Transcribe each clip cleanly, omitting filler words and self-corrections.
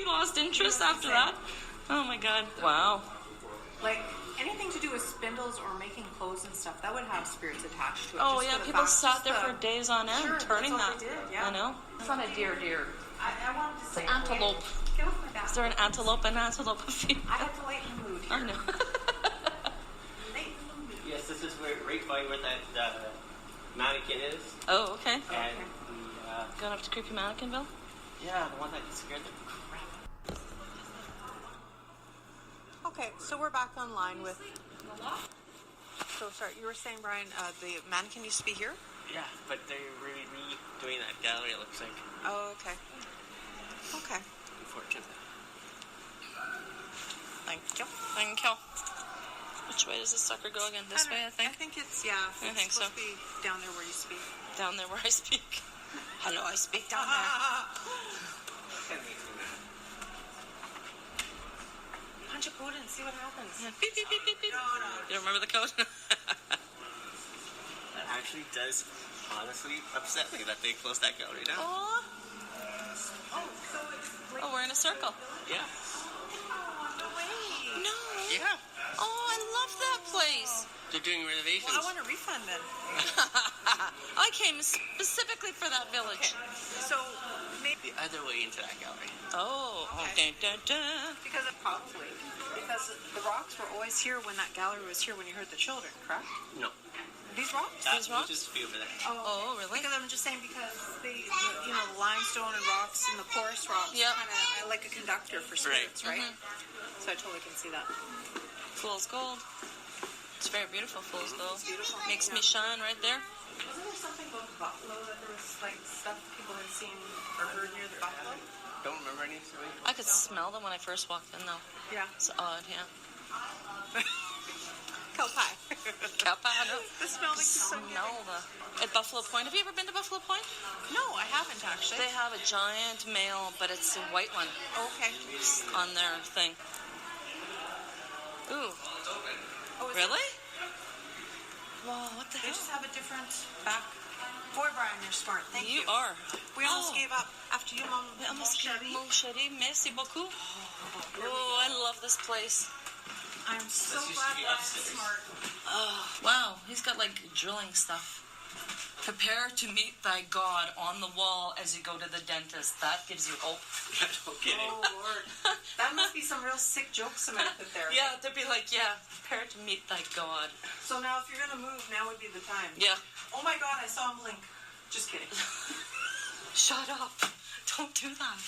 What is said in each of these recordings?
lost interest after that. Oh my god. Wow. Like anything to do with spindles or making clothes and stuff, that would have spirits attached to it. Oh yeah, people sat there for days on end turning that. They did, yeah. I know. It's not a deer. I wanted to say Antelope. Get off my back. Is there an antelope and antelope of you? I have to lighten the mood here. I know. Lighten the mood. Yes, this is right by where that mannequin is. Oh, okay. And Going up to creepy mannequinville? yeah, the one that scared the crap. Okay, so we're back online with... So, sorry, you were saying, Brian, the mannequin used to be here? Yeah, but they're really redoing that gallery, it looks like. Oh, okay. Okay. Unfortunate. Thank you. Thank you. Which way does this sucker go again? This way, I think? I think it's, yeah. I think so. It's supposed to be down there where you speak. Down there where I speak. Hello, I speak down there. Punch a code and see what happens. Yeah. Beep, beep, beep, beep, beep. You don't remember the code? That actually does honestly upset me that they closed that gallery down. Oh, So it's like... we're in a circle. Yeah. No way. No. Yeah. Oh, I love that place. They're doing renovations. Well, I want a refund then. I came specifically for that village. Okay. So, maybe... The other way into that gallery. Oh, Okay. dun, dun, dun. Because the rocks were always here when that gallery was here when you heard the children, correct? No. These rocks? That's rocks? just over there. Oh, really? Because I'm just saying because the limestone and rocks and the porous rocks Yep. kind of like a conductor for spirits, right? Mm-hmm. So I totally can see that. Fool's gold. It's very beautiful, fool's gold. It's beautiful. Makes me shine right there. Wasn't there something about the buffalo that there was like stuff people had seen or heard near the buffalo? Don't remember any story. I could smell them when I first walked in, though. Yeah. It's odd, yeah. Cow pie. Capano. The smell makes you so Smell good. At Buffalo Point. Have you ever been to Buffalo Point? No, I haven't actually. They have a giant male, but it's a white one Okay. on their thing. Ooh. Oh, Really? Whoa, what the They hell? just have a different back. Boy, Brian, you're smart. Thank you. You are. We almost Oh. gave up after you, Mom. We almost gave mon chéri. Merci beaucoup. Oh, I love this place. I'm so This used to glad be Brian's upstairs. smart. Oh, wow. He's got like drilling stuff. Prepare to meet thy God on the wall as you go to the dentist. That gives you hope. No kidding. Oh, Lord. That must be some real sick jokes cemented there. Yeah, to be like, yeah, prepare to meet thy God. So now if you're going to move, now would be the time. Yeah. Oh, my God, I saw him blink. Just kidding. Shut up. Don't do that.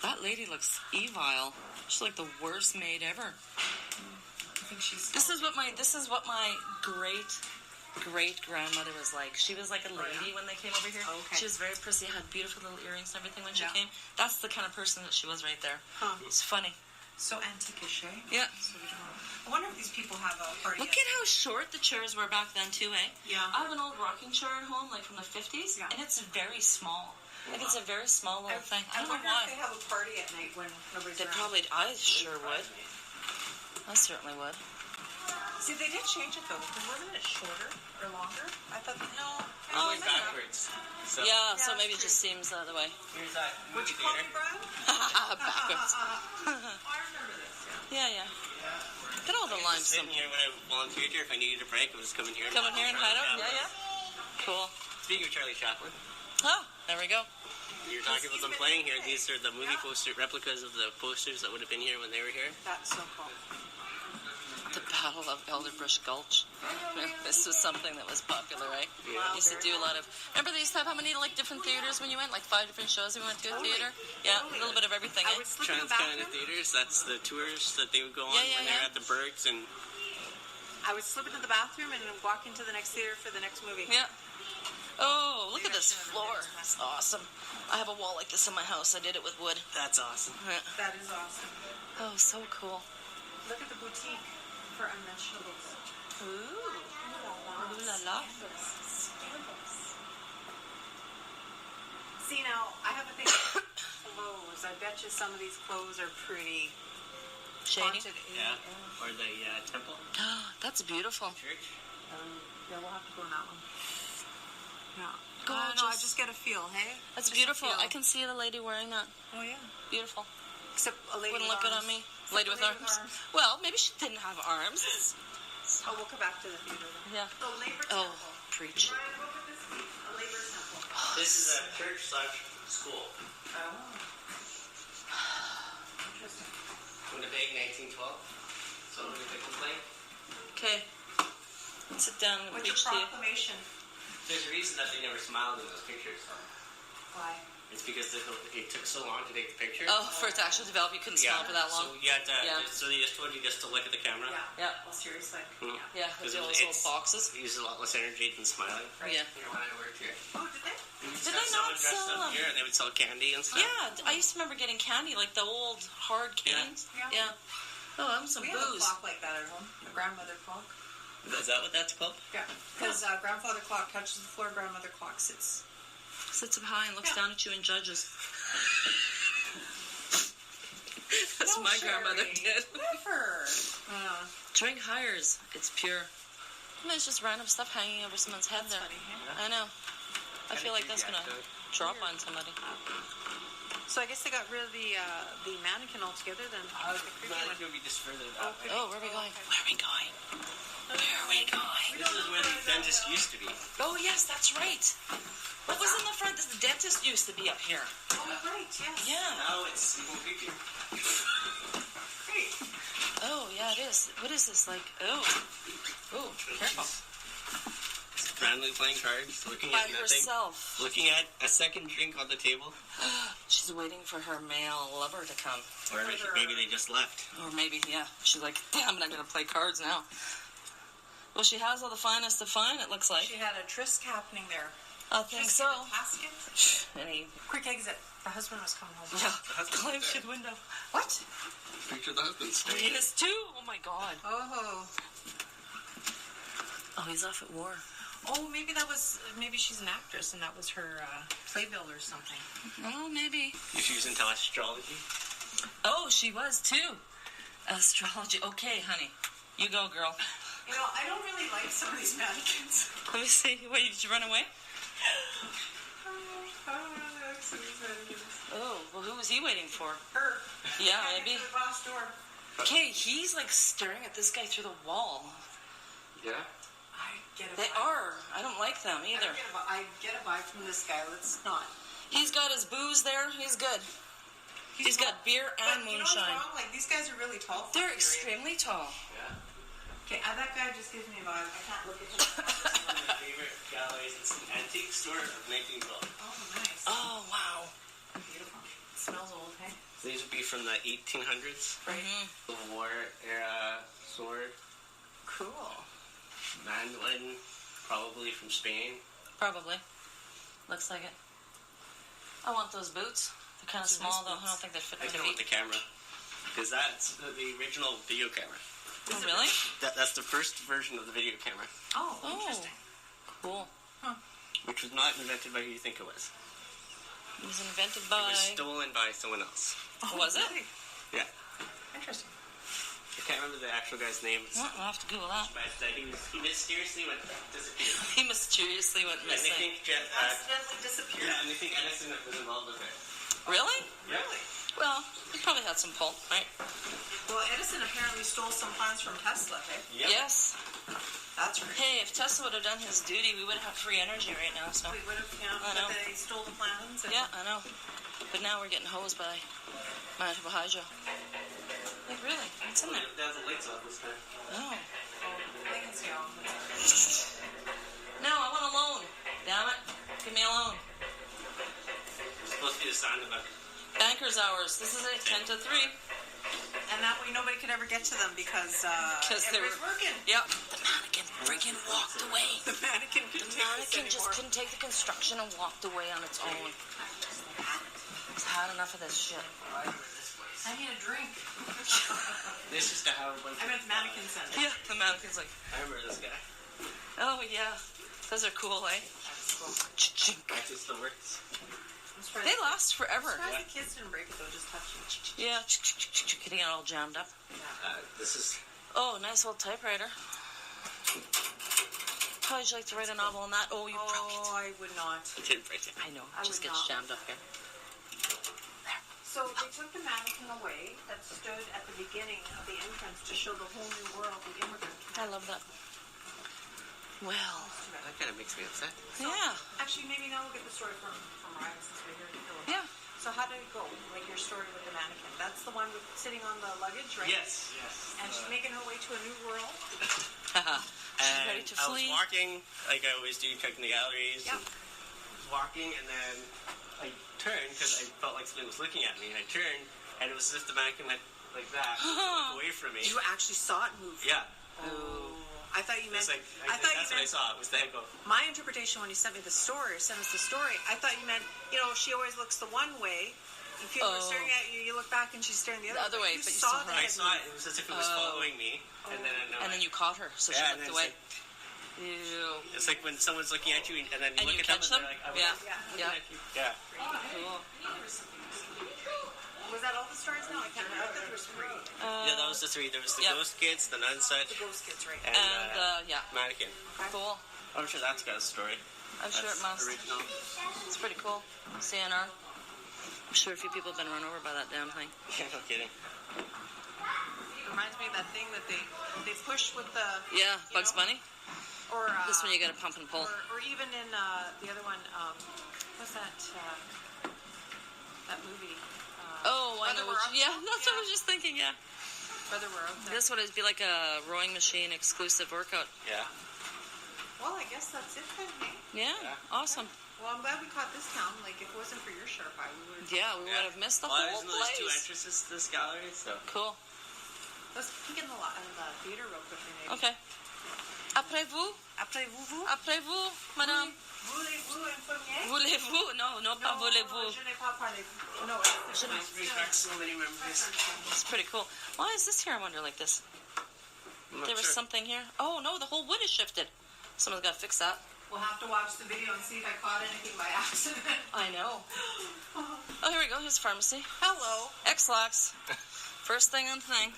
That lady looks evil. She's like the worst maid ever. I think she's... This is what my great grandmother was like. She was like a lady when they came over here. Okay. She was very prissy, had beautiful little earrings and everything when she Yeah. came. That's the kind of person that she was right there. Huh. It's funny. So antique-ish, eh? Yeah. So we don't... I wonder if these people have a party. Look at how short the chairs were back then too, eh? Yeah. I have an old rocking chair at home, like from the 50s, Yeah. and it's very small. Like it's a very small little thing. I don't know wonder why. if they have a party at night when nobody's They around. probably, I sure would. I certainly would. See, they did change it though, because wasn't it shorter or longer? I thought, no. It's going backwards. So Yeah, so that's maybe it true. just seems the other way. here's that Would movie you call me theater. Brian? Backwards. Oh, I remember this, Yeah. yeah. Look at all the I was limestone. sitting here when I volunteered here. If I needed a break, I would just come in here. Come in here and hide out? Yeah. Cool. Speaking of Charlie Chaplin, Oh, there we go. you're talking about them playing here. These are the movie poster replicas of the posters that would have been here when they were here. That's so cool. The Battle of Elderbrush Gulch. This was something that was popular, right? Yeah. Used to do a lot of... Remember they used to have how many like different theaters when you went? Like 5 different shows we went to a theater? Yeah, a little bit of everything, I eh? would slip in the Trans-Canada bathroom. Theaters, that's the tours that they would go on Yeah, when they were yeah. at the Bergs. And I would slip into the bathroom and then walk into the next theater for the next movie. Yeah. Oh, look at this floor. That's awesome. I have a wall like this in my house. I did it with wood. that's awesome. Yeah. That is awesome. Oh, so cool. Look at the boutique for unmentionables. Ooh. Ooh la la. See, now, I have a thing clothes. I bet you some of these clothes are pretty Shady. haunted. Yeah. Or the temple That's beautiful. church. Yeah, we'll have to go on that one. Yeah. gorgeous. No, I just get a feel, hey? That's Just beautiful. a feel. I can see the lady wearing that. Oh, yeah. Beautiful. Except a lady Wouldn't with look good arms. on me. Except Lady a with arms. Well, maybe she didn't have arms. Oh, we'll come back to the theater then. Yeah. The labor Oh, temple. preach. Brian, what would this be? A labor temple. This is a church/school. Oh. Interesting. Winnipeg, 1912. So Winnipeg can play. Okay. Sit down and What's preach your to you. proclamation? There's a reason that they never smiled in those pictures. Why? It's because it took so long to take the picture. Oh, for it to actually develop, you couldn't smile for that long. So you had to. Yeah. So they just told you just to look at the camera. Yeah. Yeah. Well, seriously. Yeah, because all those little boxes. It uses a lot less energy than smiling. Yeah. You know, when I worked here. Oh, did they? Did they not sell them? Here, and they would sell candy and stuff. Yeah, I used to remember getting candy, like the old hard cans. Yeah. Oh, I'm some We have a booze. clock like that at home. A grandmother clock. Is that what that's called? Yeah. Because grandfather clock touches the floor, grandmother clock sits. Sits up high and looks down at you and judges. That's No, my Sherry. grandmother did. Never. Drink hires. It's pure. I mean, it's just random stuff hanging over someone's head there. Funny, huh? I know. I feel like that's gonna drop on somebody. So I guess they got rid of the mannequin altogether then. The creepy one. It would be just further that way. Oh, where are we going? okay. Where are we going? Where are we going? This is where the dentist used to be. Oh, yes, that's right. What was in the front? The dentist used to be up here. Oh, right, yes. Yeah. Now it's even creepier. Great. Oh, yeah, it is. What is this? Like, oh, careful. Randomly playing cards, looking By at nothing. herself. Looking at a second drink on the table. She's waiting for her male lover to come. Or maybe they just left. Or maybe, yeah. She's like, damn it, I'm going to play cards now. Well, she has all the finest of fine, it looks like. She had a tryst happening there. I think Tryst so. in the casket. Any... Quick exit. The husband was coming home. Yeah, climb through the window. What? Picture the husband He is too? Oh, my God. Oh. Oh, he's off at war. Oh, maybe she's an actress and that was her playbill or something. Oh, maybe. If she was into astrology. Oh, she was too. Astrology. Okay, honey. You go, girl. You know, I don't really like some of these mannequins. Let me see. Wait, did you run away? I don't really like some of these mannequins. Oh, well, who was he waiting for? Her. Yeah, Guy maybe. next to the boss door. Okay, he's like staring at this guy through the wall. Yeah? I get a They vibe. are. I don't like them either. I get a vibe from this guy. Let's not. He's got his booze there. He's good. He's got beer and But you know what's moonshine. wrong? Like, these guys are really tall. for They're the period. extremely tall. Yeah. Okay, that guy just gives me a vibe. I can't look at him. One of my favorite galleries. It's an antique store of 1912. Oh, nice. Oh, wow. Beautiful. It smells old, hey? These would be from the 1800s. Right. Civil War era sword. Cool. Mandolin, probably from Spain. Probably. Looks like it. I want those boots. They're kind of Those are small, nice though. I boots. don't think they fit I my don't want feet. the camera. Because that's the original video camera. Oh, really? That's the first version of the video camera. Oh, Oh. interesting. Cool. Which was not invented by who you think it was. It was invented It by... was stolen by someone else. Was it? Really? Yeah. Interesting. I can't remember the actual guy's name. Well, I'll have to Google that. But he mysteriously went disappeared. He mysteriously went And they missing. think Accidentally disappeared. and they think Edison was involved with it. Really? Really? Well, he probably had some pull, right? Well, Edison apparently stole some plans from Tesla, hey? Yep. Yes. That's right. Hey, if Tesla would have done his duty, we would have free energy right now, so... We would have, I know. but they stole the plans. And Yeah, I know. But now we're getting hosed by Manitoba Hydro. Like, really? What's in there? They have the lights off this time. Oh. They can see all. No, I want a loan. Damn it. Give me a loan. It's supposed to be the sound of a... Banker's hours. This is it, 10 to 3. And that way nobody could ever get to them because they everybody's were- working. Yep. The mannequin freaking walked away. The mannequin couldn't The take this mannequin just anymore. couldn't take the construction and walked away on its own. It's had enough of this shit. I need a drink. This is to have a bunch I meant mannequin center. Yeah, the mannequin's like, I remember this guy. oh yeah. Those are cool, eh? Ch-chink. Practice the works. They last forever. I'm surprised the kids didn't break it though, just touching. Yeah, getting it all jammed up. This is... Oh, nice old typewriter. How would you like to write a novel on that? Oh, you broke it. I would not. I didn't break it. I know. I It just would gets not. jammed up here. So they took the mannequin away that stood at the beginning of the entrance to show the whole new world, the immigrant. I love that. Well, That kind of makes me upset. yeah. Actually, maybe now we'll get the story from Ryan since we're here to fill it. Yeah. So how did it go? Like your story with the mannequin? That's the one with sitting on the luggage, right? Yes. And she's making her way to a new world. She's ready to I was flee. walking, like I always do, checking the galleries. Yeah. Walking, and then I turned because I felt like somebody was looking at me. And I turned, and it was just the mannequin went like that, away from me. You actually saw it move. Yeah. Oh. I thought you meant. It's like, that's what I saw. It was the head go. My interpretation when you sent me the story, or sent us the story, I thought you meant, she always looks the one way. If people are staring at you, you look back and she's staring the other way. but you saw still the I head saw move. it. It was as if it was following me, and then you caught her, so she Yeah, and looked then away. Ew. it's like when someone's looking at you, and then you And look you at them, catch and them? they're like, Yeah. looking at you. Yeah. Cool. Was that all the stories now? I can't remember. I thought there was 3. Yeah, that was the 3. There was the Yeah. Ghost Kids, the Nonsuch, The Ghost Kids, right? and Yeah. Mannequin. Cool. I'm sure that's got a story. I'm sure it must. Original. It's pretty cool. CNR. I'm sure a few people have been run over by that damn thing. Yeah, no kidding. It reminds me of that thing that they push with the... Yeah, Bugs Bunny. Or, This one you gotta pump and pull. Or even in the other one, what's that movie? Oh, I know. Whether We're Up Yeah, There? that's what I was just thinking, yeah. Whether We're Out There. This one would be like a rowing machine exclusive workout. Yeah. Well, I guess that's it then, hey? Yeah, awesome. Well, I'm glad we caught this town. Like, if it wasn't for your sharp eye, we would have... Yeah, we would have missed the Well, whole there's 2 place. entrances to this gallery, so. Cool. Let's peek in the theater real quickly, maybe. Okay. Après vous? Après vous? Après vous, madame? Voulez-vous un premier? Voulez-vous? Non, pas voulez-vous. Je n'ai pas parlé. No, it's Brings back so many memories. It's pretty cool. Why is this here, I wonder, like this? I'm not There was sure. something here. Oh, no, the whole wood is shifted. Someone's got to fix that. We'll have to watch the video and see if I caught anything by accident. I know. Oh, here we go. Here's the pharmacy. Hello. X-Lax. First thing on thing.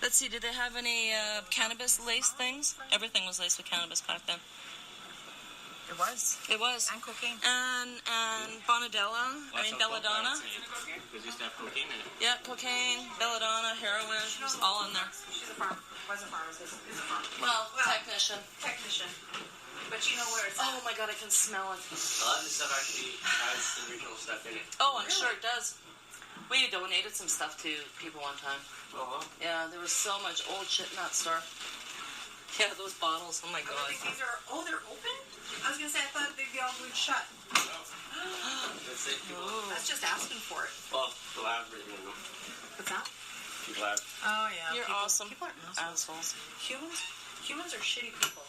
Let's see, did they have any cannabis lace things? Everything was laced with cannabis back then. It was. It was. And cocaine. And Bonadella. I mean, belladonna. Because used to have cocaine in it. Yeah, cocaine, belladonna, heroin. It was all in there. She's a was a pharmacist. Is a pharmacist. Well, technician. Technician. But you know where it's Oh my god, I can smell it. A lot of this stuff actually has the original stuff in it. Oh, I'm sure it does. We donated some stuff to people one time. Oh, well. Yeah, there was so much old shit in that store. Yeah, those bottles. Oh my god. These are, they're open? I was going to say, I thought they'd be all glued shut. That's it. That's just asking for it. Well, the lab really, you know. What's that? People have. Oh, yeah. You're awesome. People aren't assholes. Assholes. Humans are shitty people.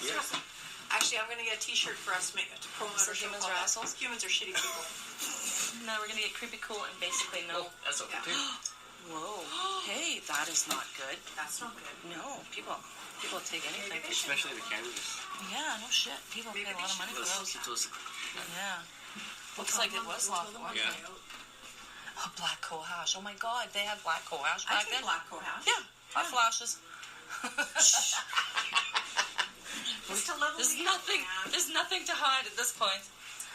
Yeah. Seriously. Actually, I'm going to get a t-shirt for us to promote So our show. humans are assholes? Humans are shitty people. No, we're gonna get creepy cool and basically no. Oh, that's okay, too. Whoa. Hey, that is not good. That's not good. No, people take anything. Especially the cannabis. Yeah, no shit. People pay a lot of money for those. Yeah. Looks like it was lawful. Yeah. Oh, black cohash. Oh my god, they had black cohash I back take then. black cohash. Yeah, hot flashes. There's nothing to hide at this point.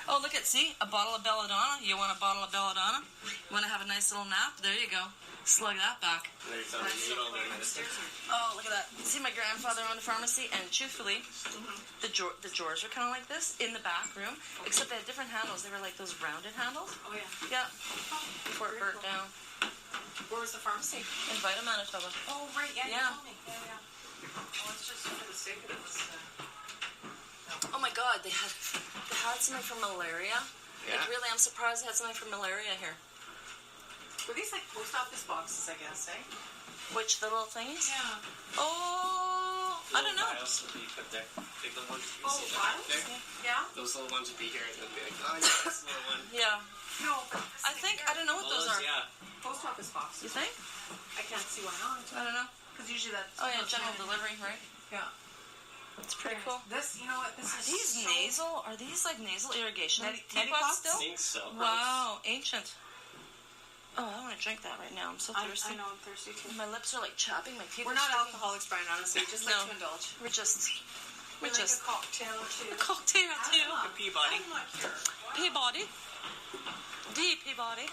Oh, look at, see, a bottle of belladonna. You want a bottle of belladonna? You want to have a nice little nap? There you go. Slug that back. There's some needle there. Oh, look at that. See, my grandfather owned a pharmacy, and truthfully, the drawers were kind of like this in the back room, except they had different handles. They were like those rounded handles. Oh, yeah. Yeah. Before it burnt down. Where was the pharmacy? In Vita, Manitoba. Oh, right. Yeah, Yeah. you told me. Yeah. Well, it's just for the sake of this. Oh my god, they had something for malaria. Yeah. Like, really, I'm surprised they had something for malaria here. Were these like post office boxes, I guess, eh? Which, the little thingies? Yeah. Oh, I don't know. Vials would be put there. Big little ones. You Oh, see that vials? there? Yeah? Those little ones would be here, and they'd be like, oh, yeah, this little one. Yeah. No, but I think, I don't know what those are. Yeah. post office boxes. You think? I can't see why not. I don't know. Because usually that's... Oh yeah, general delivery, right? Yeah. It's pretty cool. This, you know what, this Are is these so... nasal? Are these like nasal irrigation Neti teapots pots? still? I think so. Wow, ancient. Oh, I want to drink that right now. I'm so thirsty. I know, I'm thirsty too. My lips are like chapping. My teeth We're are not sticking. alcoholics, Brian, honestly. Just like No. to indulge. We're just We're like just a cocktail or two. cocktail too. Peabody. I'm not sure. Peabody. The Peabody.